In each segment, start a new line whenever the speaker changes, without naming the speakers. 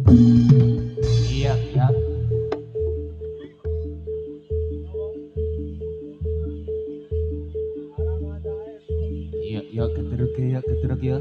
Iya, iya. Iya, iya, keteruk ya.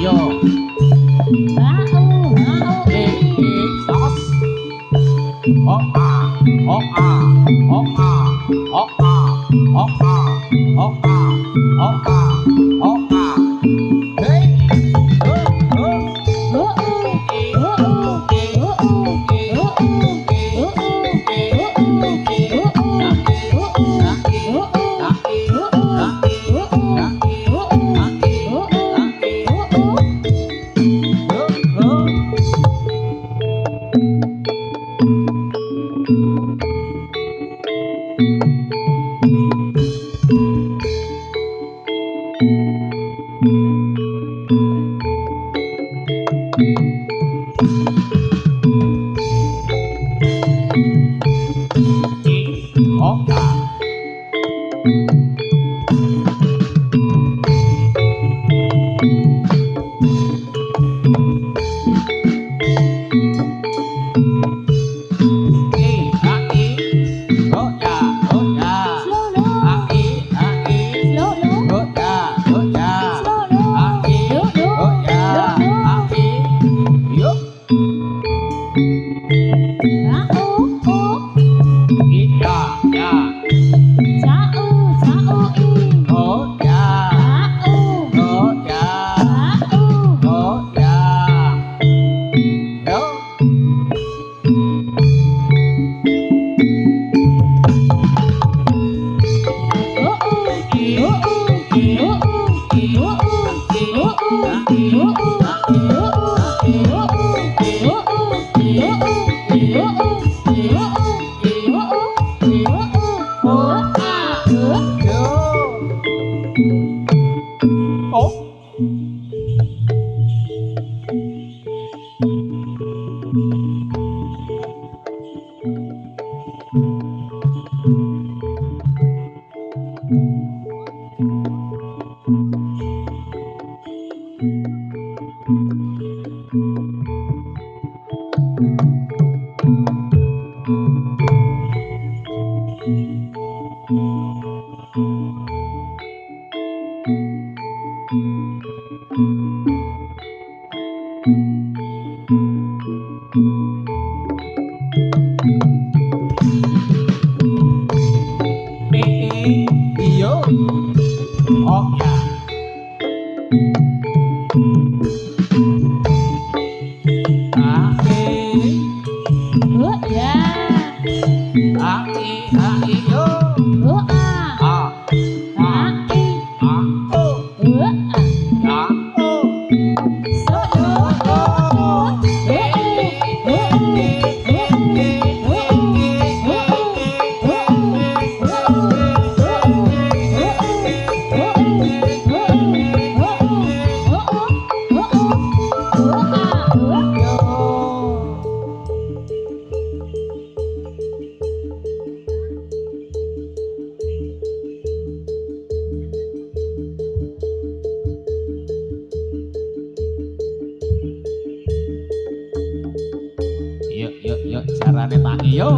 Yo. Yup. Iyo. Oh ya.
Oh ya.
Yo.
Oh ah.
Ah.
Ah i.
Ah. Oh.
Oh ah.
Ah. Oh.
So yo. Oh oh.
Yuk, carane tangi yuk.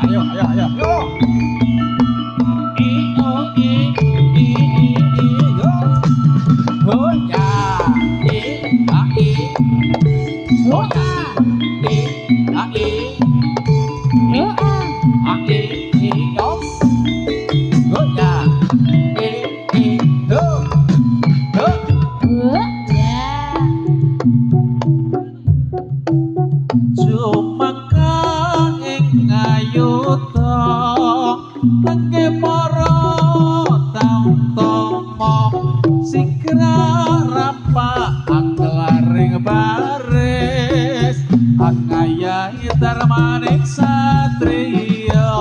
Ayo, ayo, ayo. Yo. Oh ya. Oh ya. Manik satrio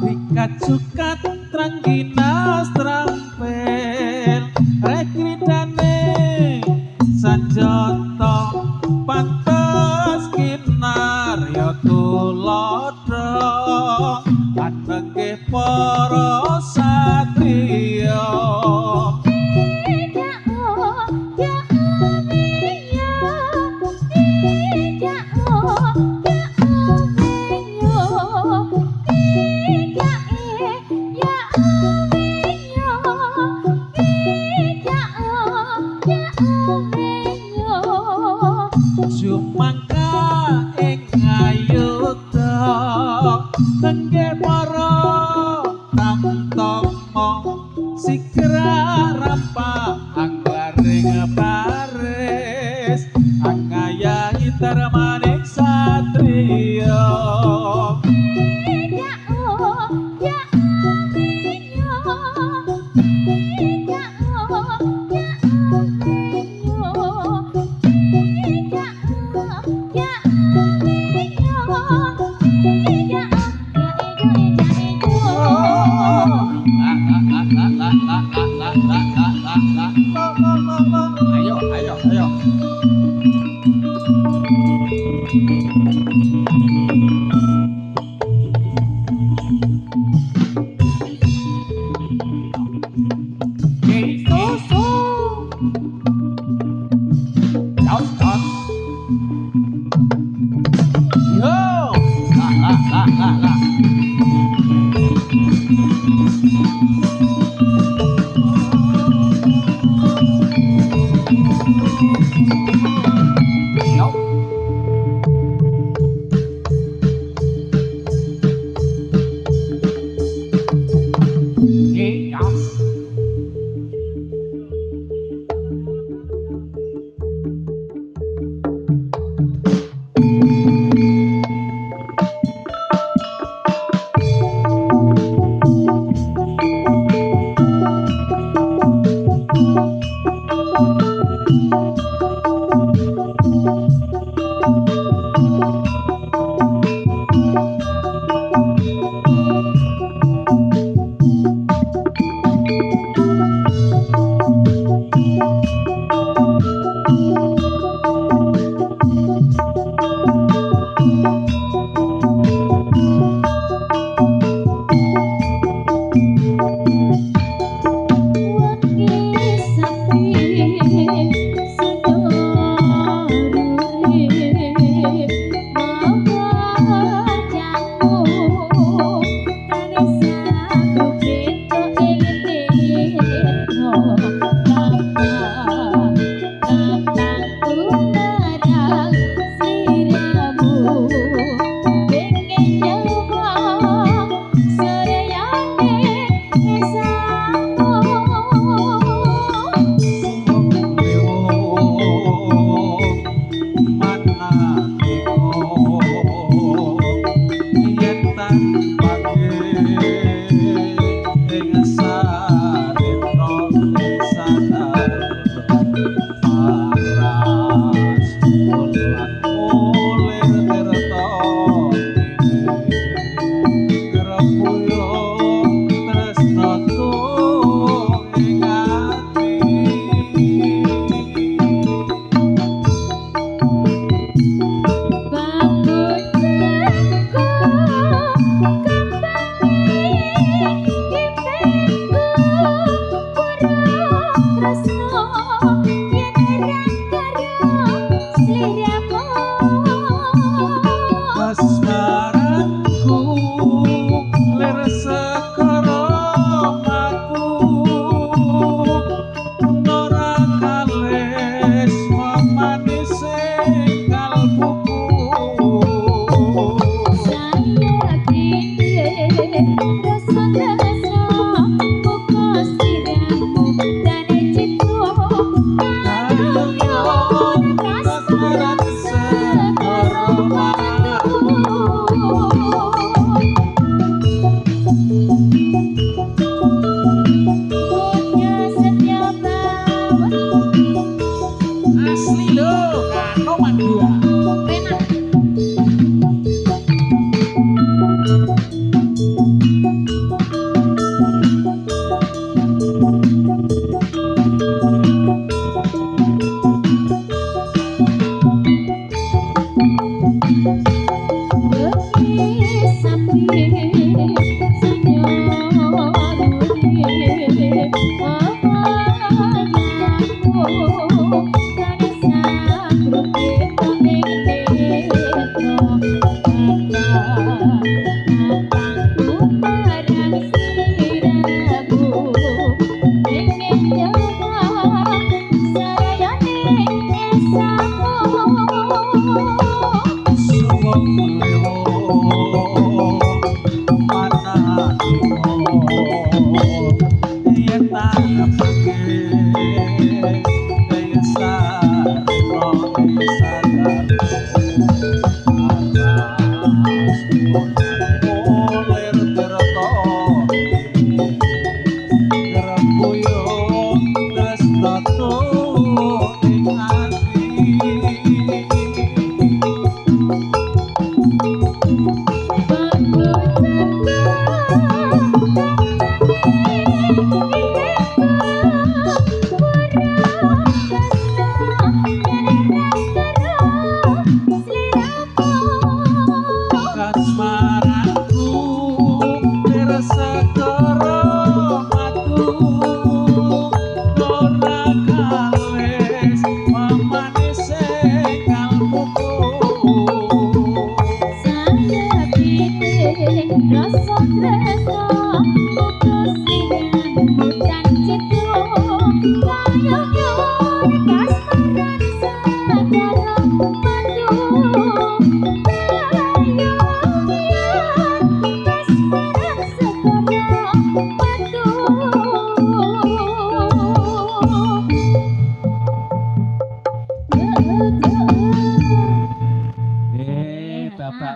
Dikacukat trangginas trampel rekridane sanjata pantes kinar ya tulodo anenge para satriya Sumangka ing ayuda tengge para tamtama sikra rampa anggaring baris angayahi tarmanik satria ayo ayo ayo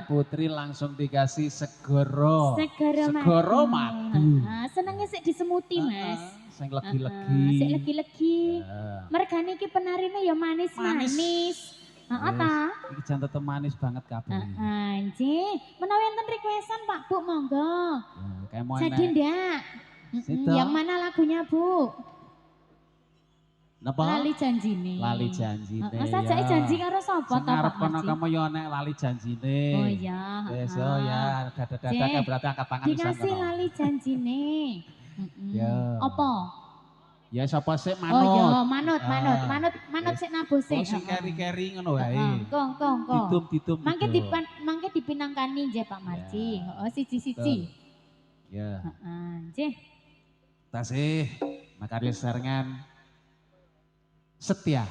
Putri langsung dikasih segoro.
Segoro
madu.
Senengnya sih disemuti, Mas.
Sing legi-legi.
Sing legi-legi.
Ya.
Mergane iki penarine ya manis-manis. Heeh ta?
Iki jan tetep manis banget kabeh.
Nggih. Menawi enten requestan Pak Bu, monggo.
Kayak mau
Jadi ndak? Yang mana lagunya, Bu?
Napa?
Lali janjine.
Lali janjine.
Heeh, sajake janji karo sapa
Sing
to Pak
ngarep kono
Marji?
kamu yo nek lali janjine.
Oh iya,
Wis
heeh.
yo ya dadak-dadak
Cih,
berarti angkat tangan pisan
dikasih
kono.
lali janjine.
Ya.
Apa?
Ya sapa sik
Oh iya,
manut.
manut sik nabuh sik.
Oh sing keri-keri ngono wae.
Kong.
Didum.
Mangke dipinangkani nggih Pak Marji.
Ya.
Heeh, siji-siji.
Ya.
Heeh, nggih.
Tasih makarya sesarengan setia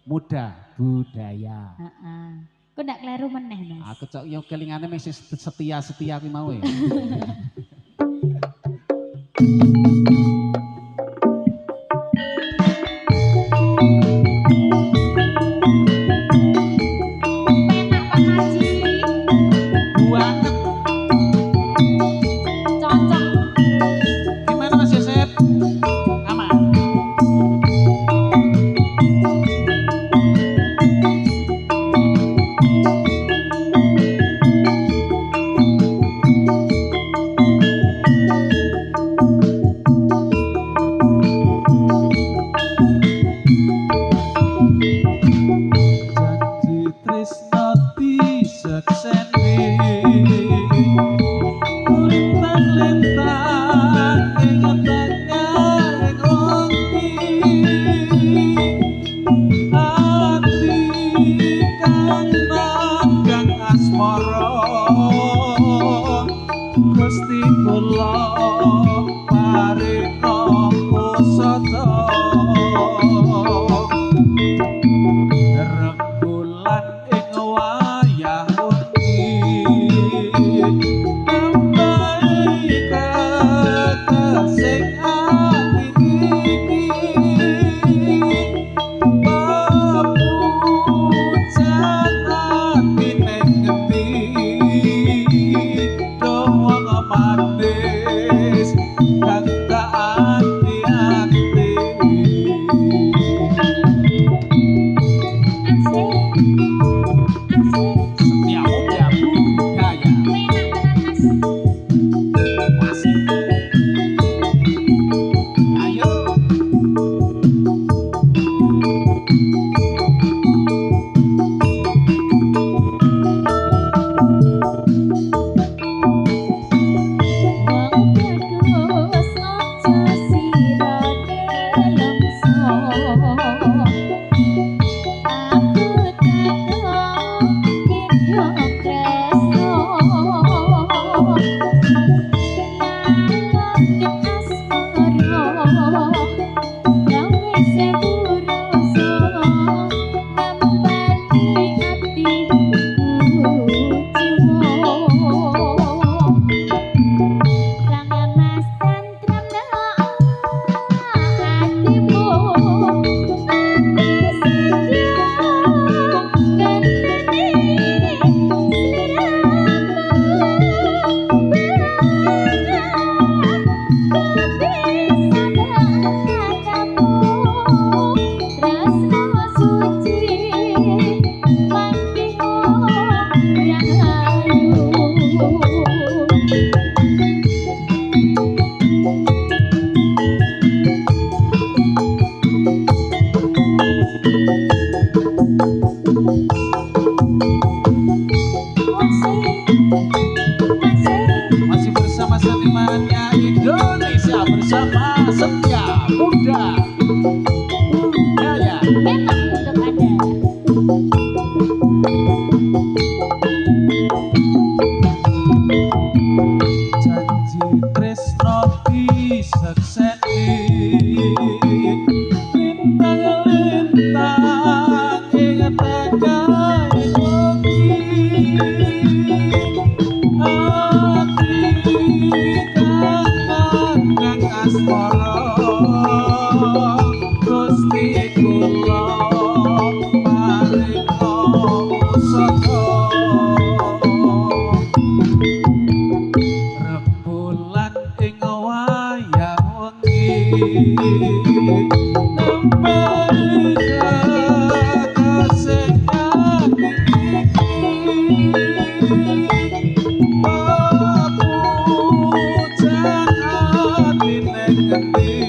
muda budaya.
Heeh. Kok ndak kleru meneh, Mas?
Aku cok yo kelingane mesti setia kuwi mau ya.
Penak Pak Marji.
Banget.
Cocok.
Gimana Mas Yosep? Aman. Janji tresno disekseni lintang-lintang ing tengah ngopi ati kang nandang asmara Gusti kula paringa kusata rembulan ing wayah wengi nembahi kekasing ati iki papujan ati ning ngendi doang manis kang tak ati-ati Setia muda budaya. Masih. Ayo. Masih bersama senimannya Indonesia bersama Setia Muda Budaya.
Memang untuk Anda.
Janji tresno disekseni lintang-lintang ing tengah wengi ati kang nandang asmara Gusti kula paringa pusaka rembulan ing wayah wengi nembe kekasing ati papujan ati ning ngendi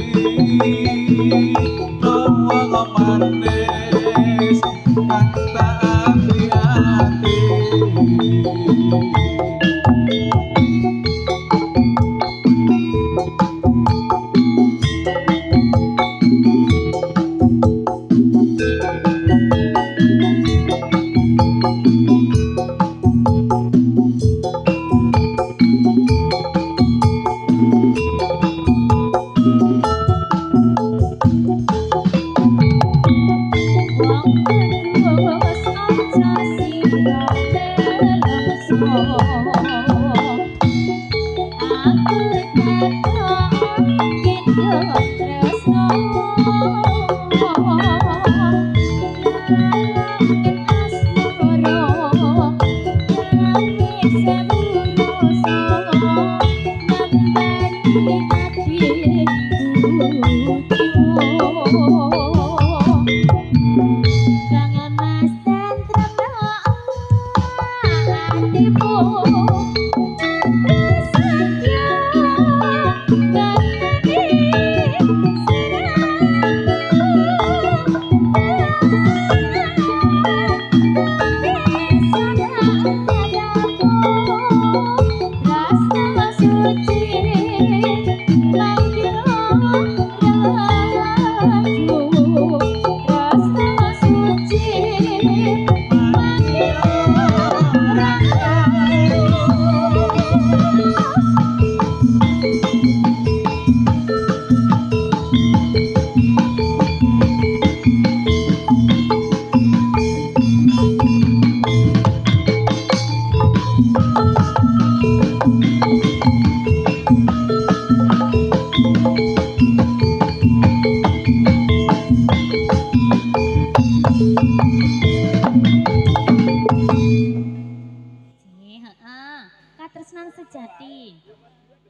Katresnan sejati.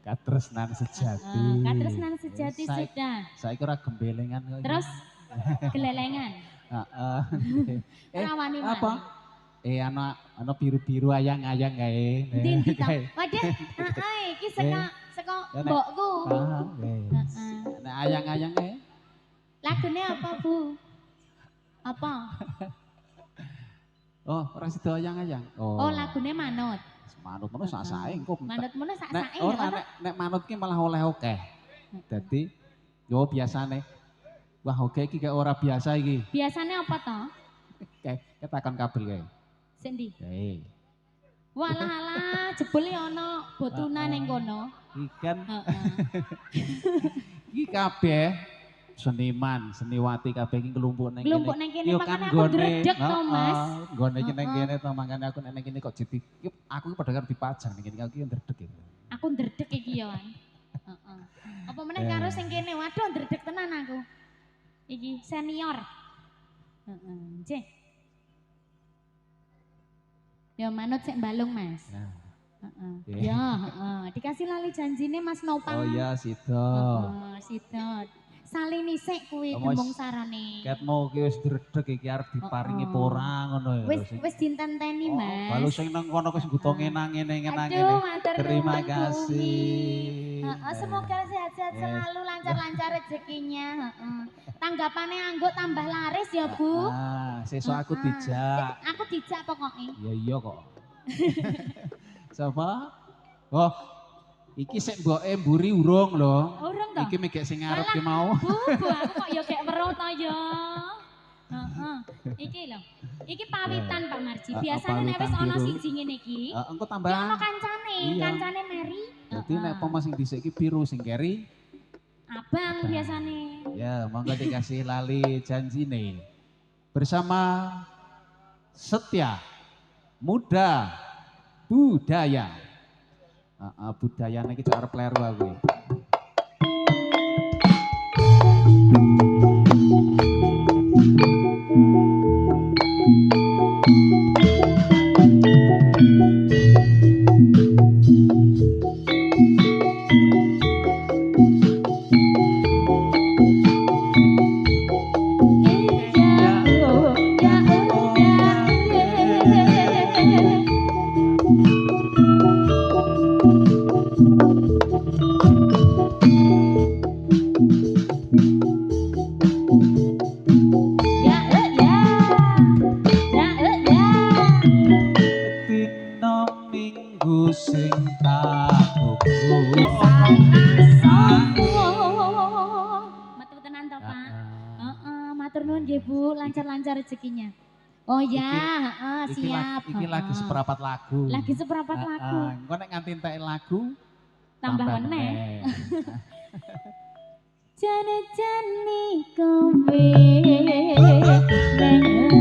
Katresnan sejati.
Katresnan sejati
Saya-
sudah.
Saiki ora gembelengan kok.
Terus gelelengan.
Heeh.
Rawani
apa? Ana biru-biru ayang-ayang kae.
Ndi to? Waduh, heeh iki saka mbokku.
Wes. Nek ayang-ayang kae.
Lagune apa, Bu? Apa?
Oh, ora sida ayang-ayang.
Oh, lagune manut.
Manut ngono sak-sake engko.
Manut mono
Nek
sak-sake
ora
ya.
nek manut ki malah oleh akeh. Dadi yo biasane. Wah, oke iki kayak ora biasa iki.
Biasane apa to?
Kayak ketakon kabel kae.
Sing ndi?
Kae.
Walah alah, jebule ana botunan ning kono.
Iki kan
Heeh.
iki kabeh seniman, seniwati kabeh iki nglumpuk ning kene.
Nglumpuk ning kene,
Yo
makanya aku
nggone,
ndredeg to, Mas.
Nggone iki ning kene to makane aku nek ning kene kok jadi aku iki padha karo dipajang ning kene aku ndredeg iki.
Aku ndredeg iki ya, Wan. Heeh. Apa meneh karo sing kene, waduh ndredeg tenan aku. Iki senior. Heeh, nggih. Ya manut sik balung, Mas.
Nah.
Heeh.
Oke.
Ya, heeh. Dikasih lali janjine Mas Nopang.
Oh iya sida.
Heeh, sidot. Salini sik kuwi
Oh, Mas.
gembung sarane.
Ketmu ki wis ndredeg iki arep diparingi apa ora ngono ya.
Wis dintenteni, Mas.
Kalau sing nang kono wis ngguto ngenang-ngene
Aduh, matur
Terima
nuwun,
kasih.
Heeh, semoga sehat-sehat selalu, lancar-lancar rezekinya, heeh. Tanggapane anggo tambah laris ya, Bu.
Ah, sesuk aku
Heeh.
dijak.
Aku dijak pokoknya.
Ya iya kok. Sapa? Oh, iki sik mboke mburi urung lho.
Urung to?
Iki megek sing ngarep ki
Walah,
mau.
Bu, aku kok ya gek weruh to ya. Heeh. Iki lho. Iki pawitan Pak Marji. Biasane nek wis
pawitan
ana
biru.
siji ngene iki,
Engko
ya
tambah.
ana kancane,
Iya.
kancane Mary.
Dadi nek pomo sing dhisik ki biru sing keri.
Abang biasane.
Ya, monggo dikasih lali janjine. Bersama Setia Muda Budaya. Budayane iki arep kleru aku. Dino minggu sing tak tunggu.
Matur tenan to, Pak. Heeh, matur nuwun nggih, Bu, lancar-lancar rezekinya. Oh ya, heeh, siap.
Iki lagi
heeh.
seperapat lagu.
Lagi seperapat lagu.
Engko nek nganti entek lagu
Tambah meneh.
meneh.
Jane-jane kowe nang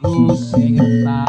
tunggu sing tak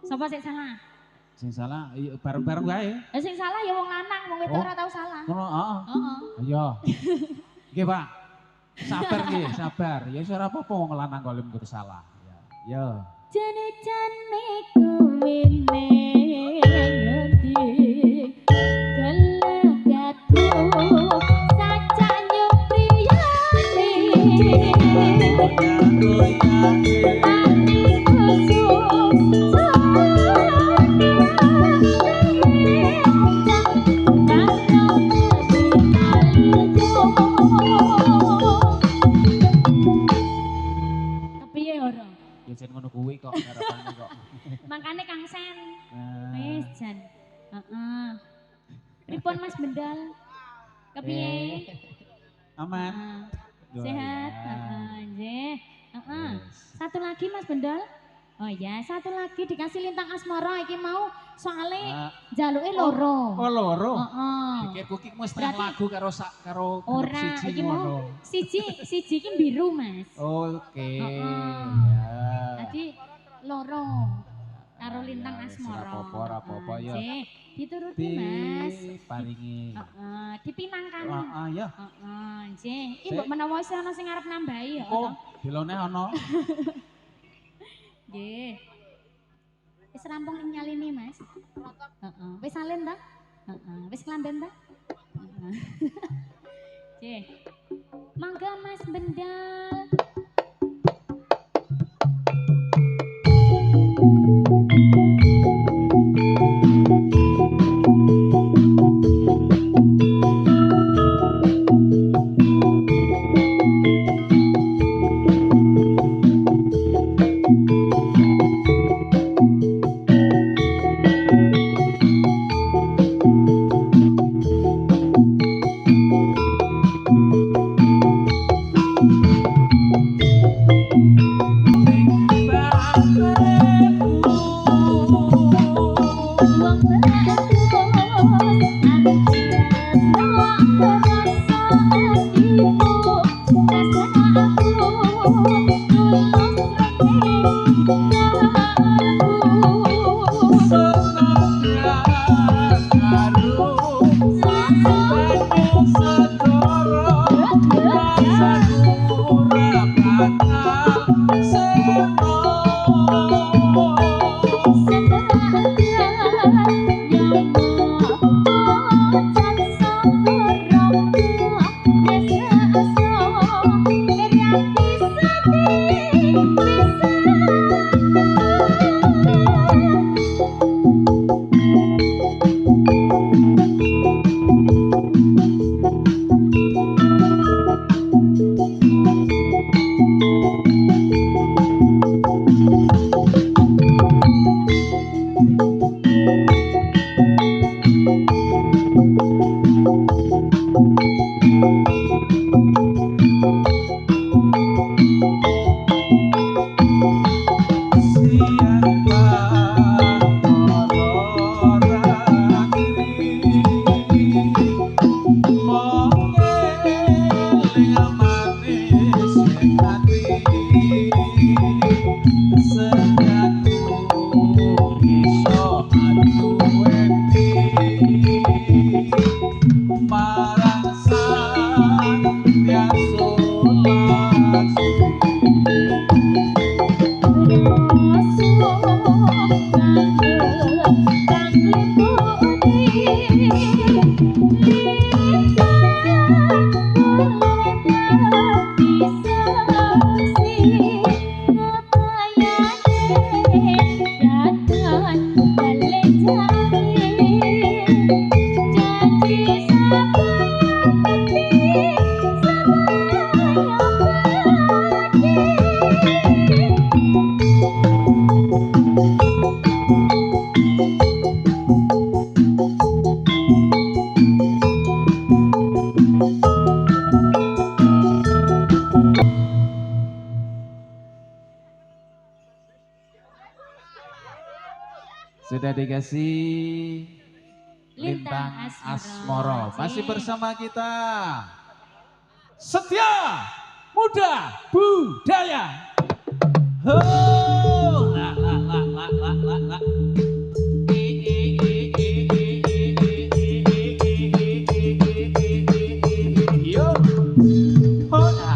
Sapa sing salah?
Sing salah bareng-bareng wae.
Sing salah ya wong lanang, wong wedok ora tau salah.
Ngono, heeh.
Heeh.
Ayo. Nggih, Pak. Sabar nggih, sabar. Ya wis ora apa-apa wong lanang kok lem kudu salah. Ya. Yo.
Jane-jane kuwene ngendi gelagatku sajak nyupriyane kepiye ora?
Ya jen ngono kuwi kok harapane kok.
Makane Kang Sen.
Nah,
Wis jan. Heeh. Pripun Mas Bendal? Kepiye?
aman.
Heeh. Sehat?
Ya.
Heeh, nggih. Heeh.
Yes.
Satu lagi Mas Bendal. Oh ya, satu lagi dikasih lintang asmara iki mau soalnya jaluke loro.
Oh, loro.
Heeh.
Pikir kuki mesti setengah
Berarti-
lagu karo
Ora,
siji
iki
ngono.
mau siji iki biru, Mas.
Oke.
Heeh.
Ya.
Tadi loro karo lintang
Ya, wis,
asmara.
ora apa-apa, ya.
Nggih, dituruti, Mas.
Paringi.
Heeh, dipinangkan.
Heeh, ya.
Heeh, nggih. Iki
Sik.
mbok menawa isih ana sing arep nambahi ya.
Oh,
toh?
dilone ono.
Nggih. Wis rampung ing nyalini, Mas. Heeh. Wis salin ta? Heeh. Wis klamben ta? Heeh. Nggih. Mangga Mas Bendal. Satu
sudah dikasih
Lintang
Asmoro.
Asmoro.
Masih bersama kita Setia Muda Budaya. Ho, la la la la la la la. Yo, hola.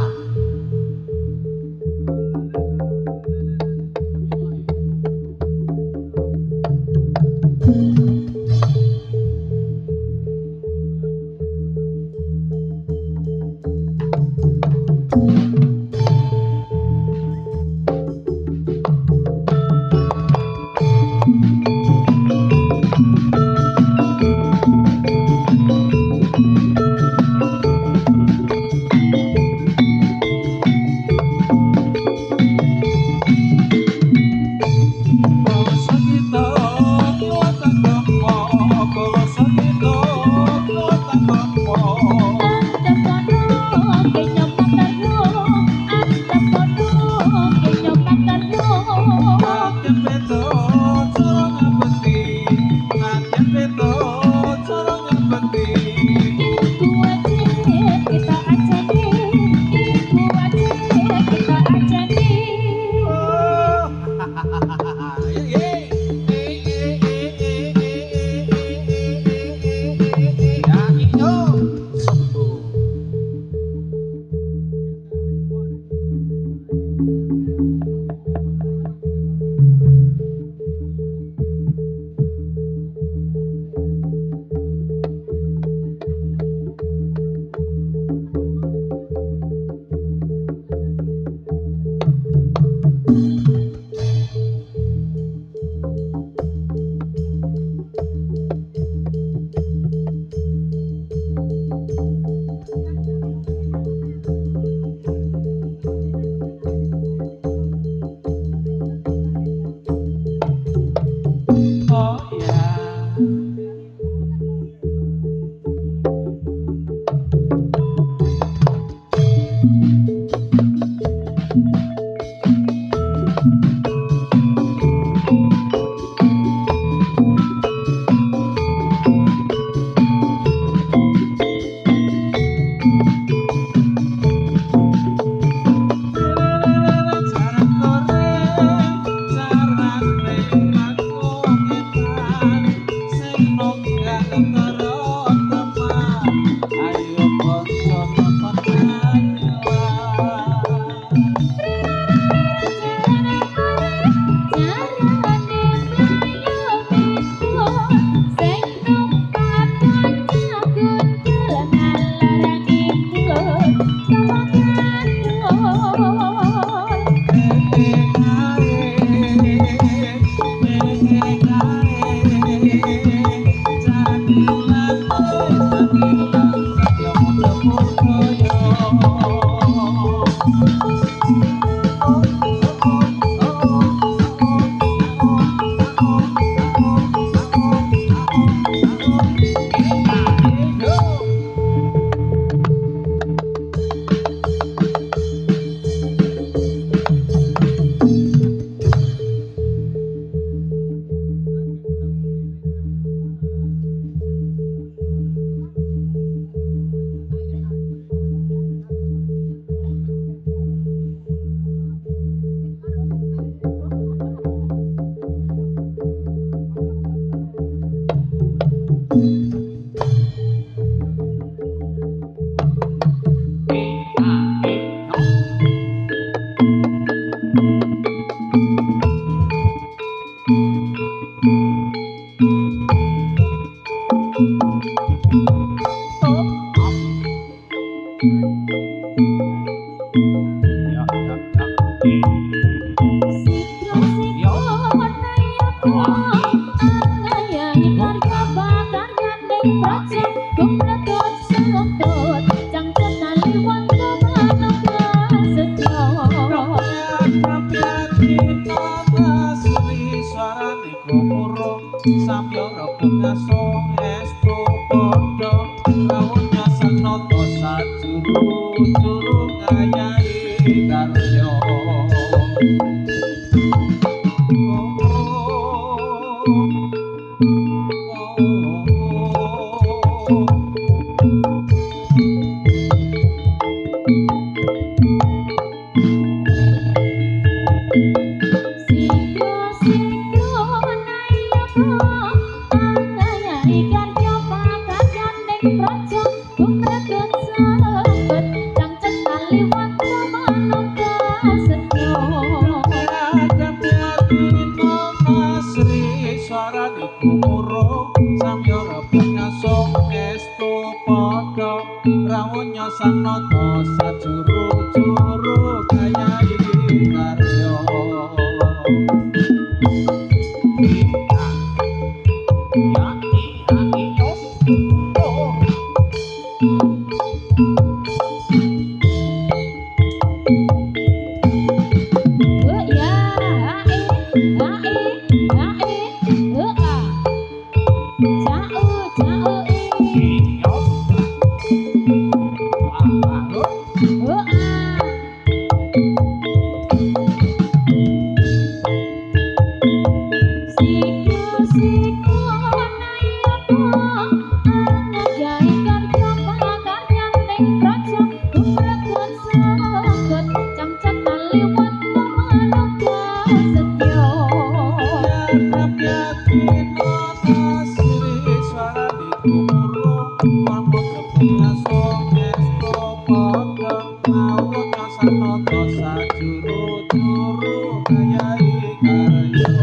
Kosa juru-juru kayai karyo.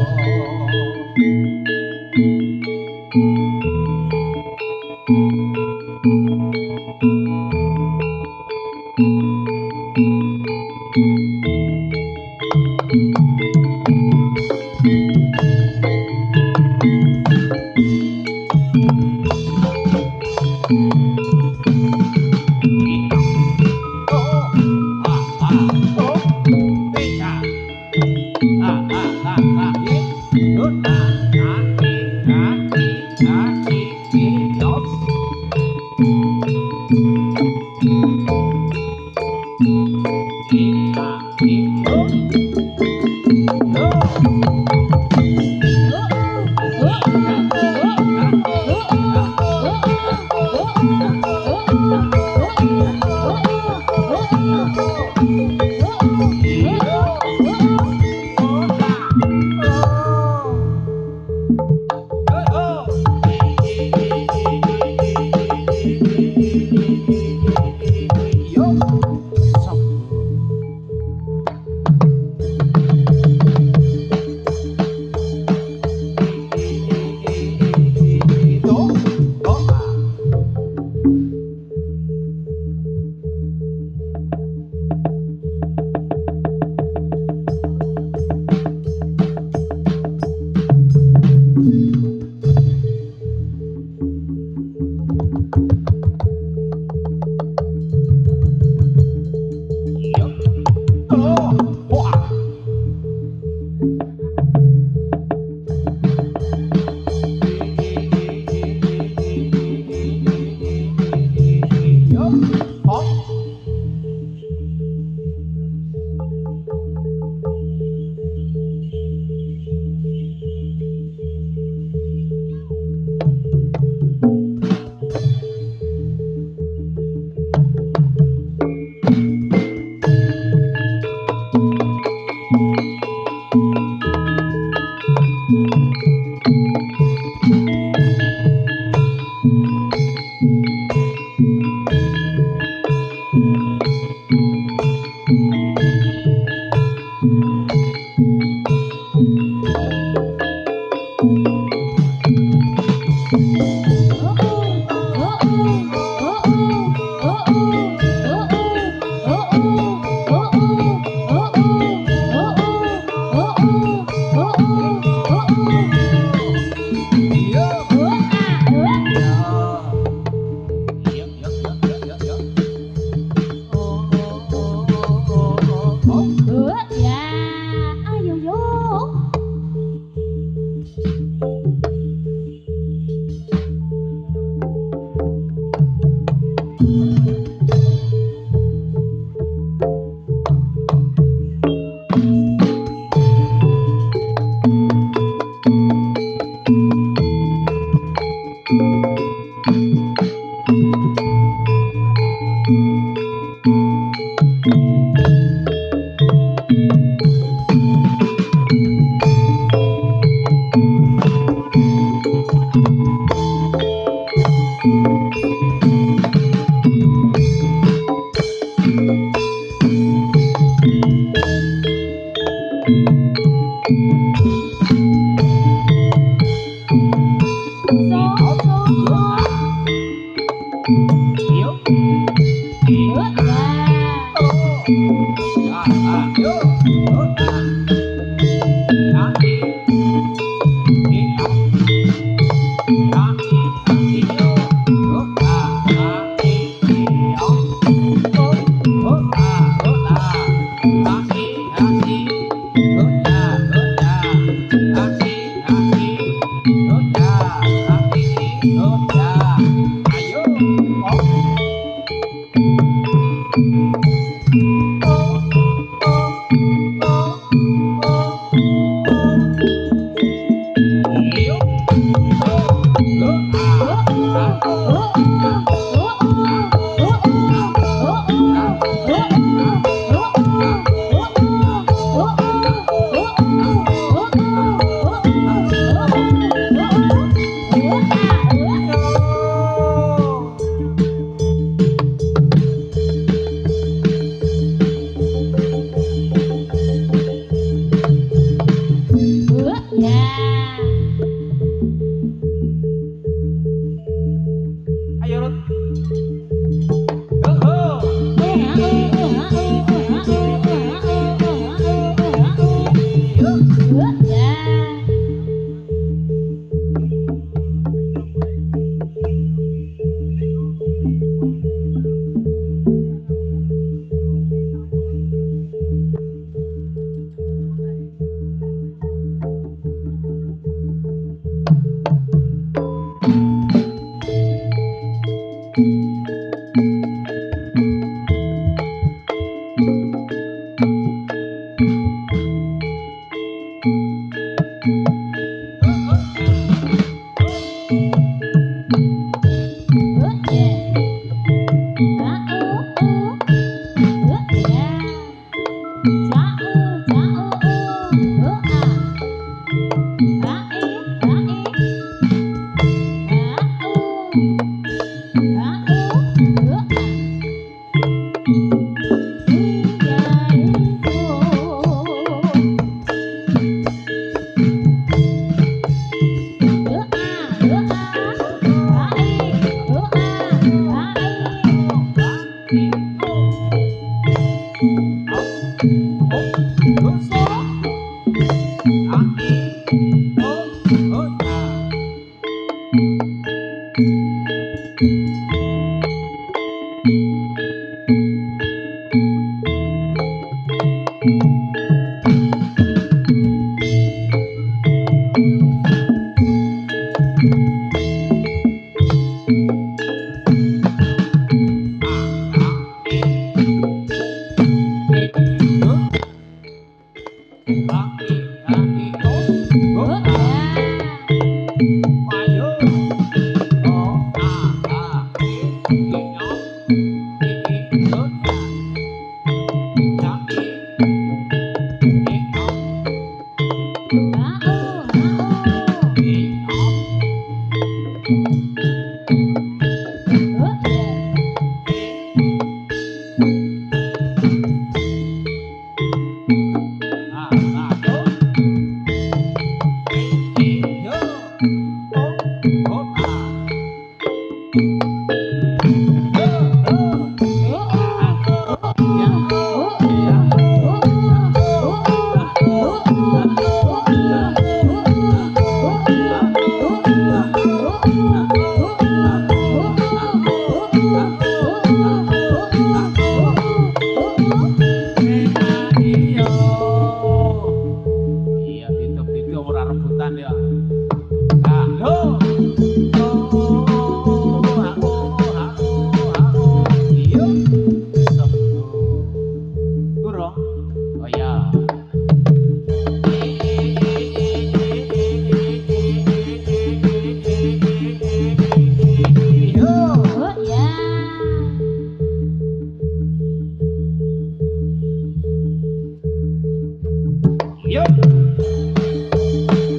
Yuk.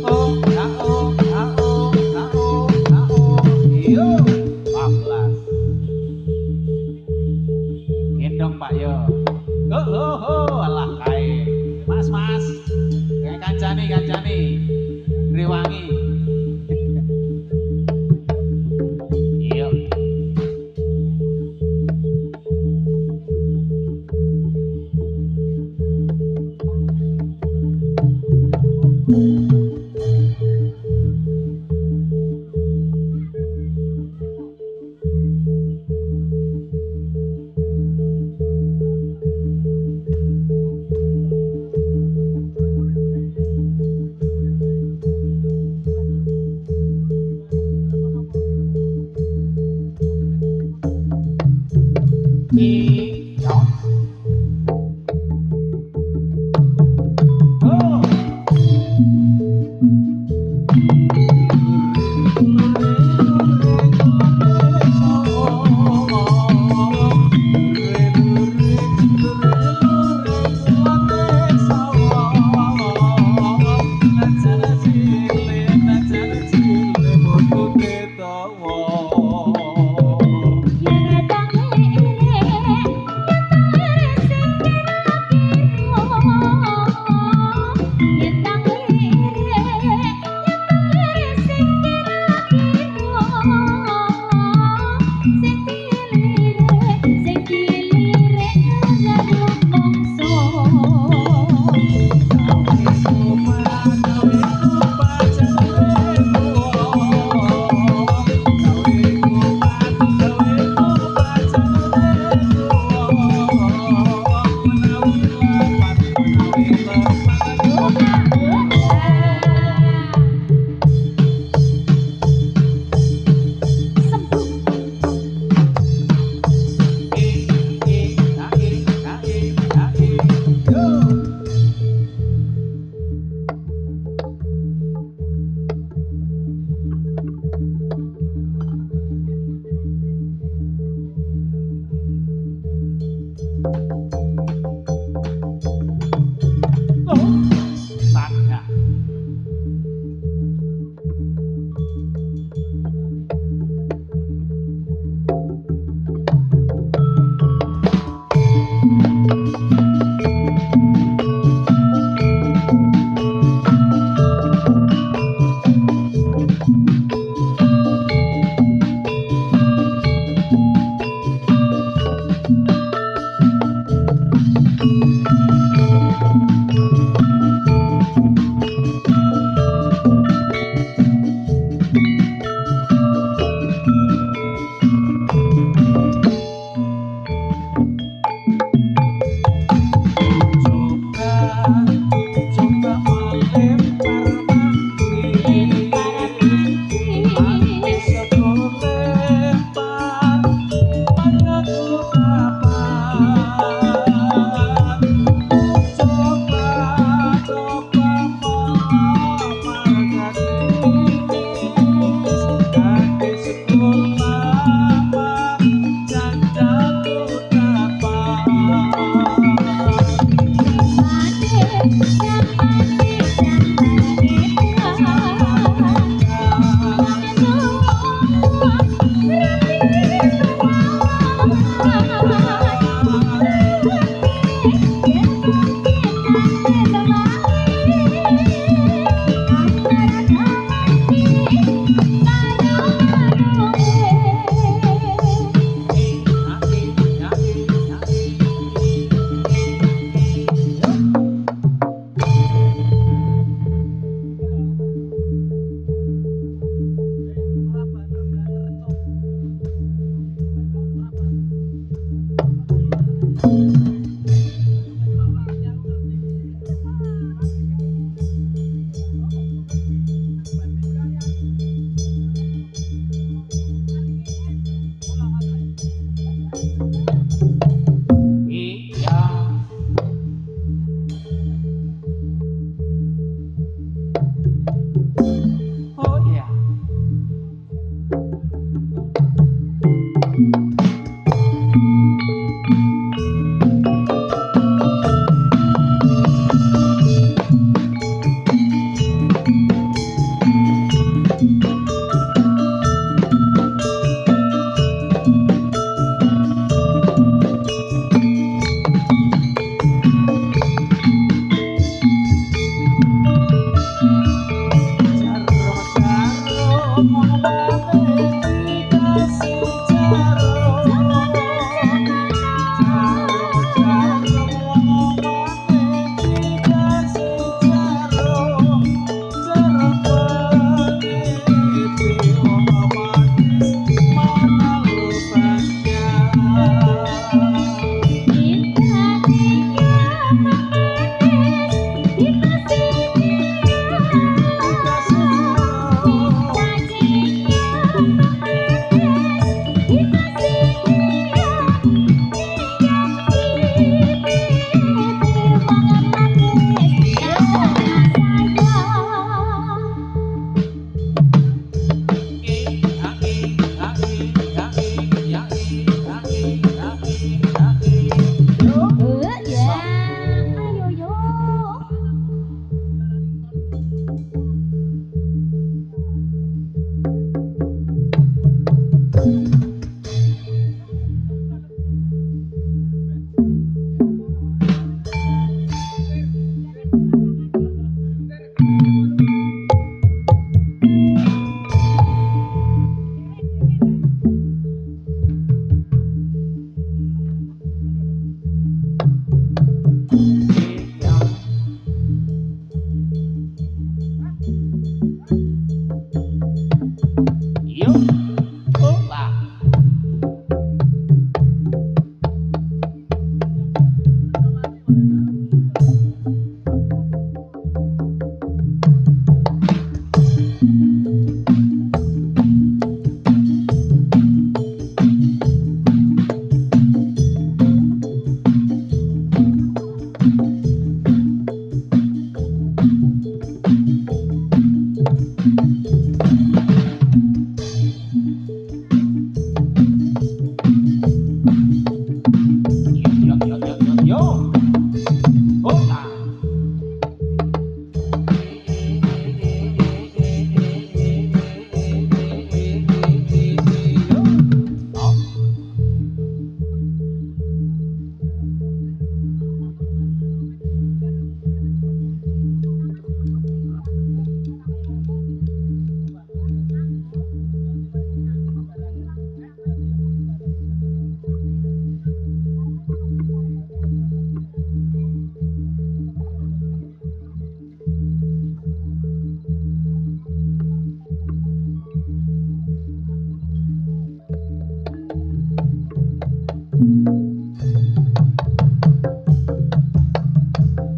Oh, ah, oh, ah, oh, ah, oh, ah, oh. Yuk. 14. Gendong Pak yo. Alah kae. Mas, Mas. Kayak kancani. Rewangi. Yuk.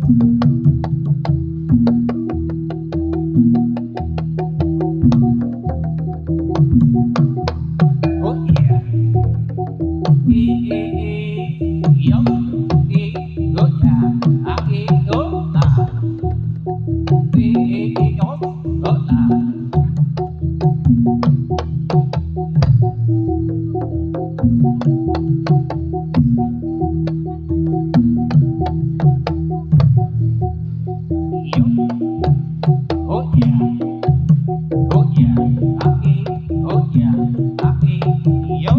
Oh iya. I i i yo. I oh ya. A i oh la. I oh oh la. Yo. Oh yeah. Oh yeah. A i oh yeah. A i yo.